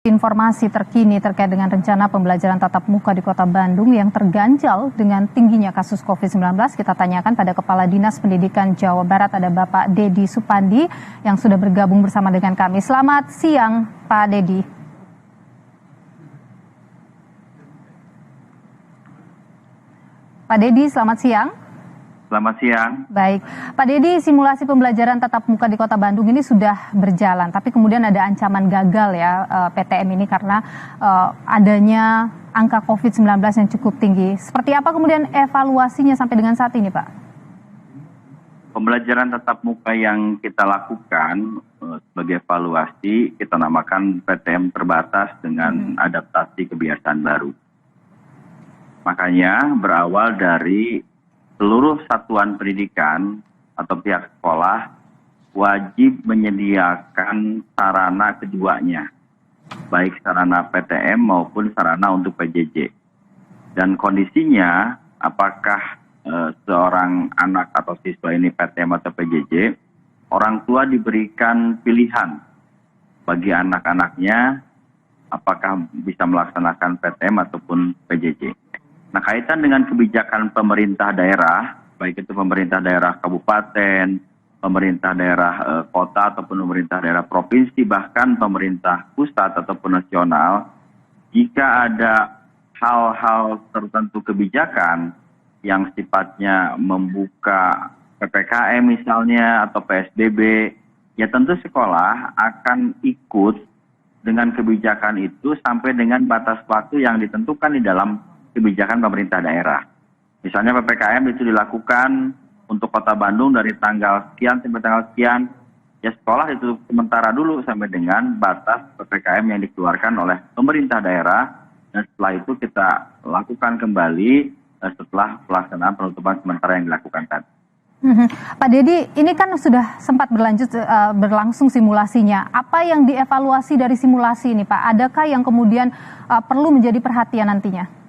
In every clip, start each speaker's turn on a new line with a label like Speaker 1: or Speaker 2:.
Speaker 1: Informasi terkini terkait dengan rencana pembelajaran tatap muka di Kota Bandung yang terganjal dengan tingginya kasus COVID-19. Kita tanyakan pada Kepala Dinas Pendidikan Jawa Barat, ada Bapak Dedi Supandi yang sudah bergabung bersama dengan kami. Selamat siang, Pak Dedi. Pak Dedi, selamat siang.
Speaker 2: Selamat siang.
Speaker 1: Baik, Pak Dedi, simulasi pembelajaran tatap muka di Kota Bandung ini sudah berjalan, tapi kemudian ada ancaman gagal ya PTM ini karena adanya angka COVID-19 yang cukup tinggi. Seperti apa kemudian evaluasinya sampai dengan saat ini, Pak?
Speaker 2: Pembelajaran tatap muka yang kita lakukan sebagai evaluasi kita namakan PTM terbatas dengan adaptasi kebiasaan baru. Makanya berawal dari seluruh satuan pendidikan atau pihak sekolah wajib menyediakan sarana keduanya, baik sarana PTM maupun sarana untuk PJJ. Dan kondisinya apakah seorang anak atau siswa ini PTM atau PJJ, orang tua diberikan pilihan bagi anak-anaknya apakah bisa melaksanakan PTM ataupun PJJ. Nah, kaitan dengan kebijakan pemerintah daerah, baik itu pemerintah daerah kabupaten, pemerintah daerah kota ataupun pemerintah daerah provinsi, bahkan pemerintah pusat ataupun nasional, jika ada hal-hal tertentu kebijakan yang sifatnya membuka PPKM misalnya atau PSBB, ya tentu sekolah akan ikut dengan kebijakan itu sampai dengan batas waktu yang ditentukan di dalam kebijakan pemerintah daerah. Misalnya PPKM itu dilakukan untuk Kota Bandung dari tanggal sekian sampai tanggal sekian, ya sekolah itu sementara dulu sampai dengan batas PPKM yang dikeluarkan oleh pemerintah daerah, dan setelah itu kita lakukan kembali setelah pelaksanaan penutupan sementara yang dilakukan tadi.
Speaker 1: Pak Dedi, ini kan sudah sempat berlangsung simulasinya. Apa yang dievaluasi dari simulasi ini, Pak? Adakah yang kemudian perlu menjadi perhatian nantinya?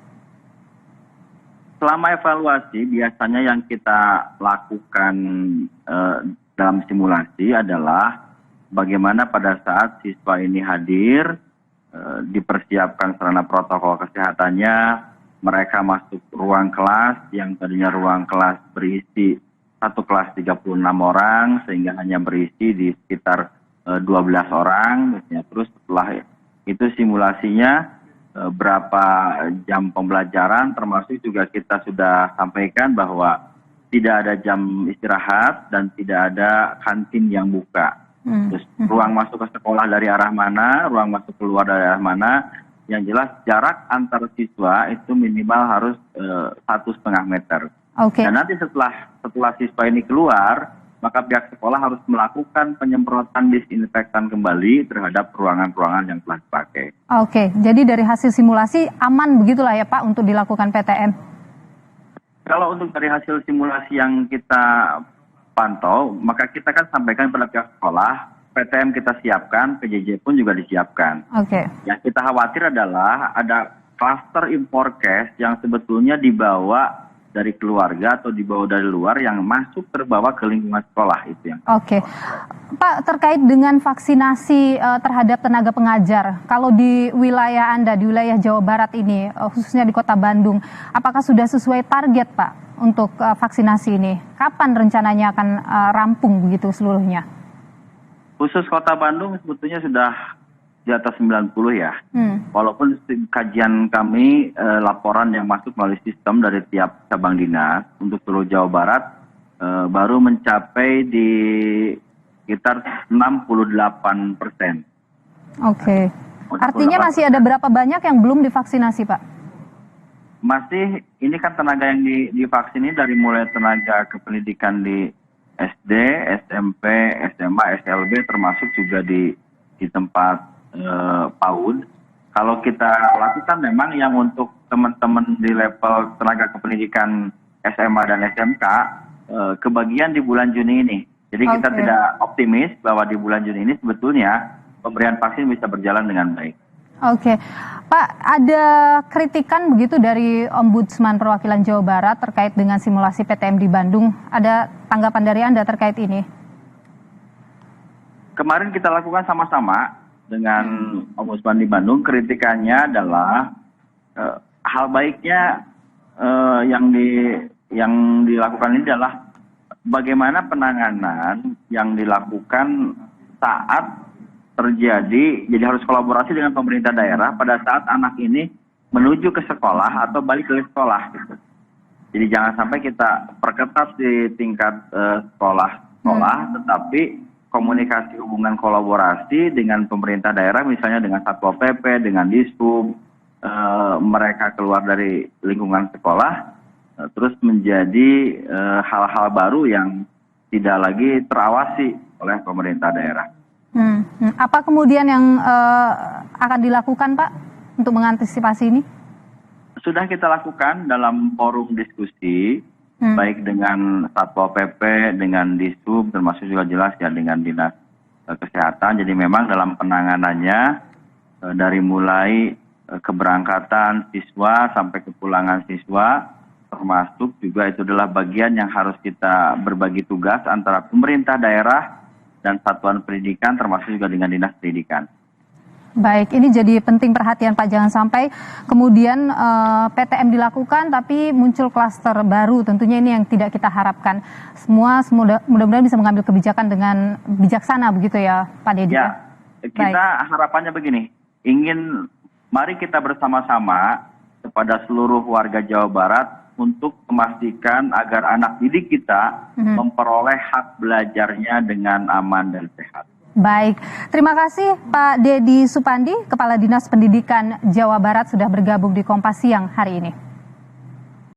Speaker 2: Selama evaluasi, biasanya yang kita lakukan dalam simulasi adalah bagaimana pada saat siswa ini hadir, dipersiapkan sarana protokol kesehatannya, mereka masuk ruang kelas yang tadinya ruang kelas berisi satu kelas 36 orang, sehingga hanya berisi di sekitar 12 orang. Terus setelah itu simulasinya, berapa jam pembelajaran, termasuk juga kita sudah sampaikan bahwa tidak ada jam istirahat dan tidak ada kantin yang buka. Terus ruang masuk ke sekolah dari arah mana, ruang masuk keluar dari arah mana, yang jelas jarak antar siswa itu minimal harus 1,5 meter. Dan nanti setelah siswa ini keluar, maka pihak sekolah harus melakukan penyemprotan disinfektan kembali terhadap ruangan-ruangan yang telah dipakai.
Speaker 1: Jadi dari hasil simulasi aman begitulah ya Pak untuk dilakukan PTM?
Speaker 2: Kalau untuk dari hasil simulasi yang kita pantau, maka kita kan sampaikan pada pihak sekolah, PTM kita siapkan, PJJ pun juga disiapkan. Yang kita khawatir adalah ada klaster impor cash yang sebetulnya dibawa dari keluarga atau dibawa dari luar yang masuk terbawa ke lingkungan sekolah itu yang.
Speaker 1: Pak, terkait dengan vaksinasi terhadap tenaga pengajar, kalau di wilayah Anda, di wilayah Jawa Barat ini, khususnya di Kota Bandung, apakah sudah sesuai target Pak untuk vaksinasi ini? Kapan rencananya akan rampung begitu seluruhnya?
Speaker 2: Khusus Kota Bandung sebetulnya sudah di atas 90 ya. Walaupun kajian kami, laporan yang masuk melalui sistem dari tiap cabang dinas untuk seluruh Jawa Barat baru mencapai di sekitar 68%.
Speaker 1: Artinya masih ada berapa banyak yang belum divaksinasi, Pak?
Speaker 2: Masih, ini kan tenaga yang divaksin ini dari mulai tenaga kependidikan di SD, SMP, SMA, SLB, termasuk juga di tempat PAUD. Kalau kita lakukan memang yang untuk teman-teman di level tenaga kependidikan SMA dan SMK kebagian di bulan Juni ini. Jadi kita tidak optimis bahwa di bulan Juni ini sebetulnya pemberian vaksin bisa berjalan dengan baik.
Speaker 1: Pak, ada kritikan begitu dari Ombudsman Perwakilan Jawa Barat terkait dengan simulasi PTM di Bandung. Ada tanggapan dari Anda terkait ini?
Speaker 2: Kemarin kita lakukan sama-sama dengan Ombudsman di Bandung, kritikannya adalah hal baiknya yang dilakukan ini adalah bagaimana penanganan yang dilakukan saat terjadi, jadi harus kolaborasi dengan pemerintah daerah pada saat anak ini menuju ke sekolah atau balik ke sekolah. Gitu. Jadi jangan sampai kita perketat di tingkat sekolah, tetapi komunikasi hubungan kolaborasi dengan pemerintah daerah, misalnya dengan Satpol PP, dengan Dishub, mereka keluar dari lingkungan sekolah, terus menjadi hal-hal baru yang tidak lagi terawasi oleh pemerintah daerah.
Speaker 1: Apa kemudian yang akan dilakukan, Pak, untuk mengantisipasi ini?
Speaker 2: Sudah kita lakukan dalam forum diskusi, baik dengan Satpol PP, dengan Dishub, termasuk juga jelas ya dengan Dinas Kesehatan. Jadi memang dalam penanganannya dari mulai keberangkatan siswa sampai kepulangan siswa, termasuk juga itu adalah bagian yang harus kita berbagi tugas antara pemerintah daerah dan satuan pendidikan, termasuk juga dengan Dinas Pendidikan.
Speaker 1: Baik, ini jadi penting perhatian Pak, jangan sampai kemudian PTM dilakukan tapi muncul klaster baru, tentunya ini yang tidak kita harapkan. Mudah-mudahan bisa mengambil kebijakan dengan bijaksana begitu ya Pak Dedi.
Speaker 2: Ya, kita harapannya begini, mari kita bersama-sama kepada seluruh warga Jawa Barat untuk memastikan agar anak didik kita memperoleh hak belajarnya dengan aman dan sehat.
Speaker 1: Baik, terima kasih Pak Dedi Supandi, Kepala Dinas Pendidikan Jawa Barat sudah bergabung di Kompas Siang hari ini.